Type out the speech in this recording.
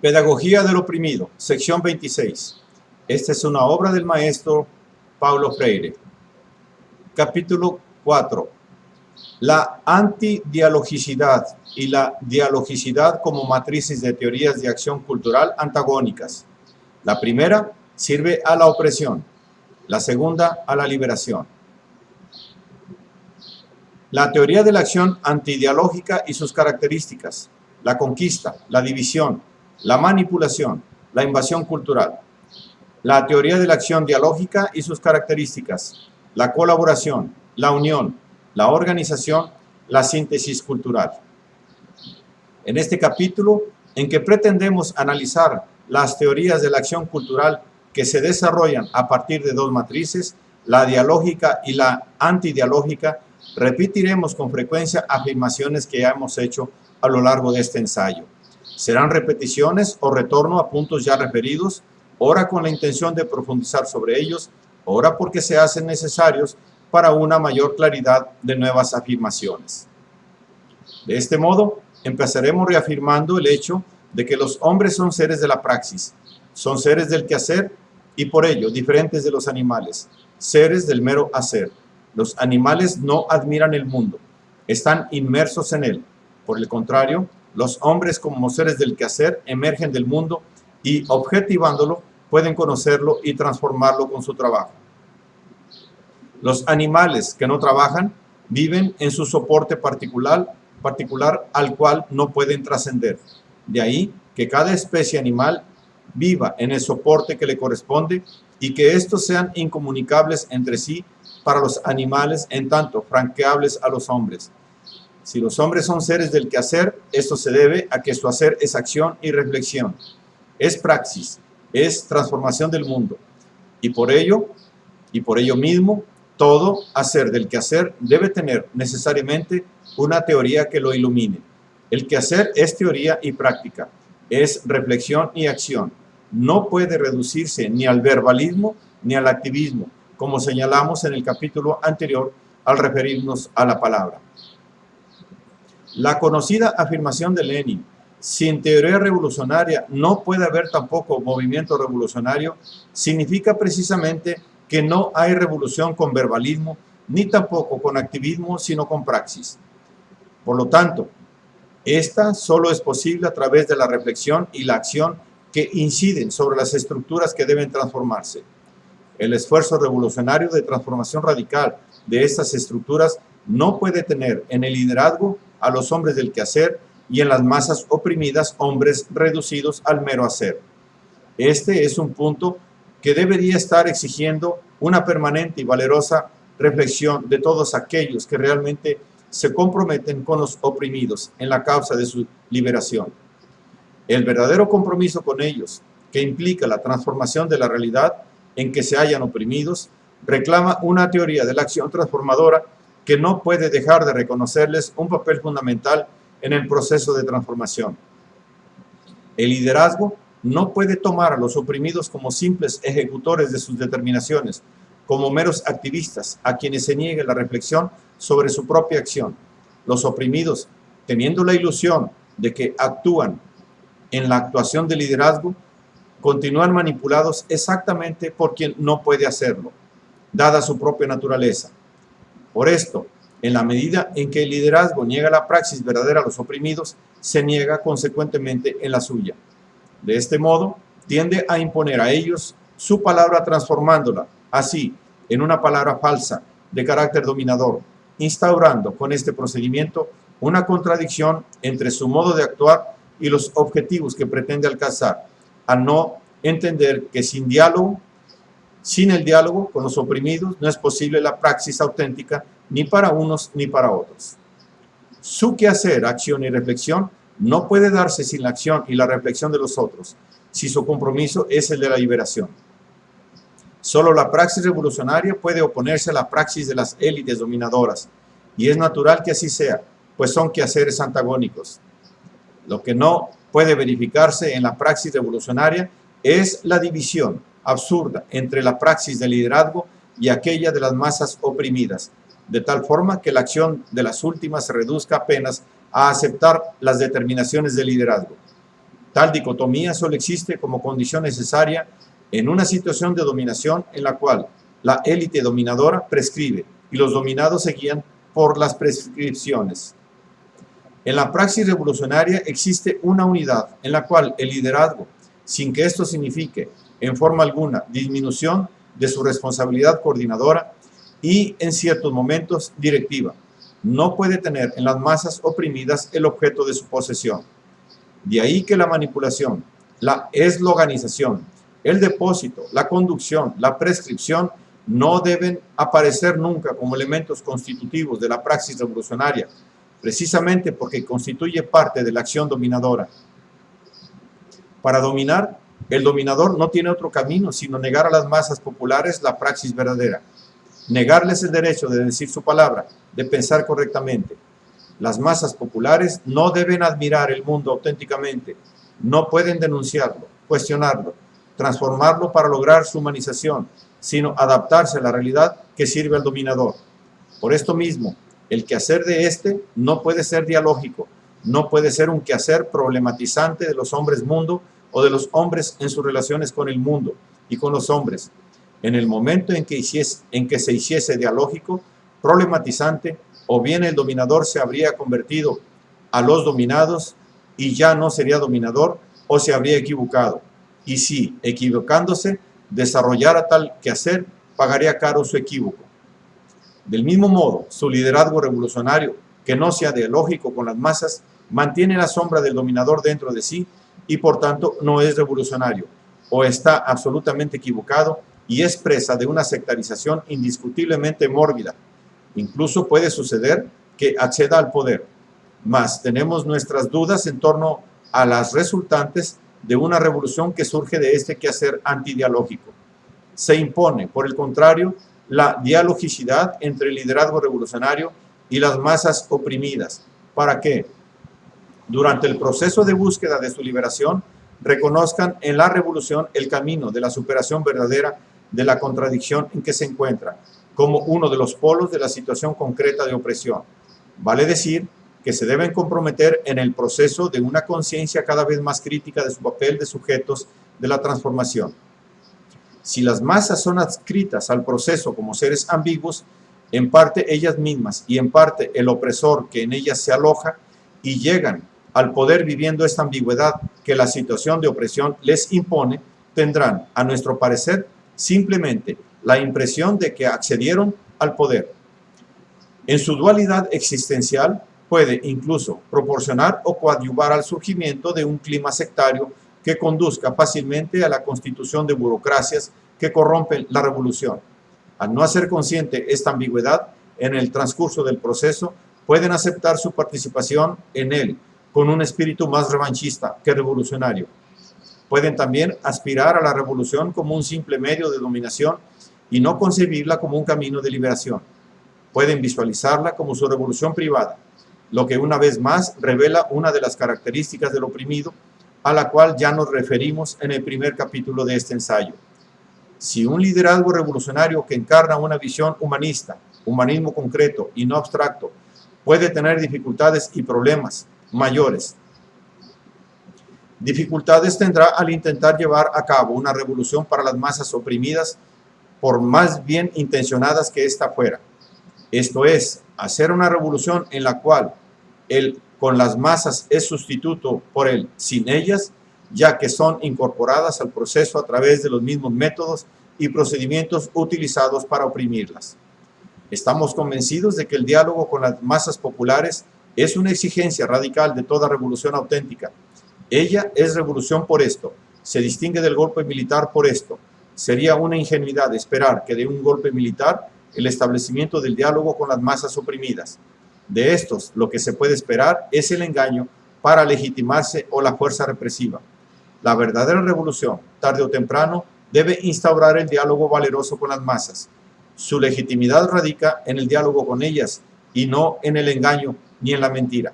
Pedagogía del oprimido, sección 26. Esta es una obra del maestro Paulo Freire. Capítulo 4. La antidialogicidad y la dialogicidad como matrices de teorías de acción cultural antagónicas. La primera sirve a la opresión, la segunda a la liberación. La teoría de la acción antidialógica y sus características, la conquista, la división, la manipulación, la invasión cultural. La teoría de la acción dialógica y sus características, la colaboración, la unión, la organización, la síntesis cultural. En este capítulo, en que pretendemos analizar las teorías de la acción cultural que se desarrollan a partir de dos matrices, la dialógica y la antidialógica, repetiremos con frecuencia afirmaciones que ya hemos hecho a lo largo de este ensayo. Serán repeticiones o retorno a puntos ya referidos, ora con la intención de profundizar sobre ellos, ora porque se hacen necesarios para una mayor claridad de nuevas afirmaciones. De este modo, empezaremos reafirmando el hecho de que los hombres son seres de la praxis, son seres del quehacer y por ello diferentes de los animales, seres del mero hacer. Los animales no admiran el mundo, están inmersos en él. Por el contrario, los hombres como seres del quehacer emergen del mundo y objetivándolo pueden conocerlo y transformarlo con su trabajo. Los animales que no trabajan viven en su soporte particular al cual no pueden trascender. De ahí que cada especie animal viva en el soporte que le corresponde y que estos sean incomunicables entre sí para los animales, en tanto franqueables a los hombres. Si los hombres son seres del quehacer, esto se debe a que su hacer es acción y reflexión, es praxis, es transformación del mundo. Y por ello mismo, todo hacer del quehacer debe tener necesariamente una teoría que lo ilumine. El quehacer es teoría y práctica, es reflexión y acción. No puede reducirse ni al verbalismo ni al activismo, como señalamos en el capítulo anterior al referirnos a la palabra. La conocida afirmación de Lenin, sin teoría revolucionaria no puede haber tampoco movimiento revolucionario, significa precisamente que no hay revolución con verbalismo, ni tampoco con activismo, sino con praxis. Por lo tanto, esta solo es posible a través de la reflexión y la acción que inciden sobre las estructuras que deben transformarse. El esfuerzo revolucionario de transformación radical de estas estructuras no puede tener en el liderazgo a los hombres del quehacer y en las masas oprimidas hombres reducidos al mero hacer. Este es un punto que debería estar exigiendo una permanente y valerosa reflexión de todos aquellos que realmente se comprometen con los oprimidos en la causa de su liberación. El verdadero compromiso con ellos, que implica la transformación de la realidad en que se hallan oprimidos, reclama una teoría de la acción transformadora que no puede dejar de reconocerles un papel fundamental en el proceso de transformación. El liderazgo no puede tomar a los oprimidos como simples ejecutores de sus determinaciones, como meros activistas a quienes se niegue la reflexión sobre su propia acción. Los oprimidos, teniendo la ilusión de que actúan en la actuación de liderazgo, continúan manipulados exactamente por quien no puede hacerlo, dada su propia naturaleza. Por esto, en la medida en que el liderazgo niega la praxis verdadera a los oprimidos, se niega consecuentemente en la suya. De este modo, tiende a imponer a ellos su palabra transformándola, así, en una palabra falsa, de carácter dominador, instaurando con este procedimiento una contradicción entre su modo de actuar y los objetivos que pretende alcanzar, al no entender que sin el diálogo con los oprimidos no es posible la praxis auténtica ni para unos ni para otros. Su quehacer, acción y reflexión no puede darse sin la acción y la reflexión de los otros, si su compromiso es el de la liberación. Solo la praxis revolucionaria puede oponerse a la praxis de las élites dominadoras, y es natural que así sea, pues son quehaceres antagónicos. Lo que no puede verificarse en la praxis revolucionaria es la división absurda entre la praxis del liderazgo y aquella de las masas oprimidas, de tal forma que la acción de las últimas se reduzca apenas a aceptar las determinaciones del liderazgo. Tal dicotomía solo existe como condición necesaria en una situación de dominación en la cual la élite dominadora prescribe y los dominados se guían por las prescripciones. En la praxis revolucionaria existe una unidad en la cual el liderazgo, sin que esto signifique en forma alguna disminución de su responsabilidad coordinadora y en ciertos momentos directiva, no puede tener en las masas oprimidas el objeto de su posesión. De ahí que la manipulación, la esloganización, el depósito, la conducción, la prescripción no deben aparecer nunca como elementos constitutivos de la praxis revolucionaria, precisamente porque constituye parte de la acción dominadora. Para dominar, el dominador no tiene otro camino sino negar a las masas populares la praxis verdadera, negarles el derecho de decir su palabra, de pensar correctamente. Las masas populares no deben admirar el mundo auténticamente, no pueden denunciarlo, cuestionarlo, transformarlo para lograr su humanización, sino adaptarse a la realidad que sirve al dominador. Por esto mismo, el quehacer de éste no puede ser dialógico, no puede ser un quehacer problematizante de los hombres mundo o de los hombres en sus relaciones con el mundo y con los hombres. En el momento en que se hiciese dialógico, problematizante, o bien el dominador se habría convertido a los dominados y ya no sería dominador, o se habría equivocado. Y si, equivocándose, desarrollara tal quehacer, pagaría caro su equívoco. Del mismo modo, su liderazgo revolucionario, que no sea dialógico con las masas, mantiene la sombra del dominador dentro de sí y por tanto no es revolucionario, o está absolutamente equivocado y es presa de una sectarización indiscutiblemente mórbida. Incluso puede suceder que acceda al poder, mas tenemos nuestras dudas en torno a las resultantes de una revolución que surge de este quehacer antidialógico. Se impone, por el contrario, la dialogicidad entre el liderazgo revolucionario y las masas oprimidas, para que, durante el proceso de búsqueda de su liberación, reconozcan en la revolución el camino de la superación verdadera de la contradicción en que se encuentra, como uno de los polos de la situación concreta de opresión. Vale decir que se deben comprometer en el proceso de una conciencia cada vez más crítica de su papel de sujetos de la transformación. Si las masas son adscritas al proceso como seres ambiguos, en parte ellas mismas y en parte el opresor que en ellas se aloja, y llegan al poder viviendo esta ambigüedad que la situación de opresión les impone, tendrán, a nuestro parecer, simplemente la impresión de que accedieron al poder. En su dualidad existencial puede incluso proporcionar o coadyuvar al surgimiento de un clima sectario que conduzca fácilmente a la constitución de burocracias que corrompen la revolución. Al no hacer consciente esta ambigüedad en el transcurso del proceso, pueden aceptar su participación en él con un espíritu más revanchista que revolucionario. Pueden también aspirar a la revolución como un simple medio de dominación y no concebirla como un camino de liberación. Pueden visualizarla como su revolución privada, lo que una vez más revela una de las características del oprimido, a la cual ya nos referimos en el primer capítulo de este ensayo. Si un liderazgo revolucionario que encarna una visión humanista, humanismo concreto y no abstracto, puede tener dificultades y problemas mayores. Dificultades tendrá al intentar llevar a cabo una revolución para las masas oprimidas, por más bien intencionadas que ésta fuera. Esto es, hacer una revolución en la cual el con las masas es sustituto por el sin ellas, ya que son incorporadas al proceso a través de los mismos métodos y procedimientos utilizados para oprimirlas. Estamos convencidos de que el diálogo con las masas populares es una exigencia radical de toda revolución auténtica. Ella es revolución por esto, se distingue del golpe militar por esto. Sería una ingenuidad esperar que de un golpe militar el establecimiento del diálogo con las masas oprimidas. De estos, lo que se puede esperar es el engaño para legitimarse o la fuerza represiva. La verdadera revolución, tarde o temprano, debe instaurar el diálogo valeroso con las masas. Su legitimidad radica en el diálogo con ellas y no en el engaño ni en la mentira.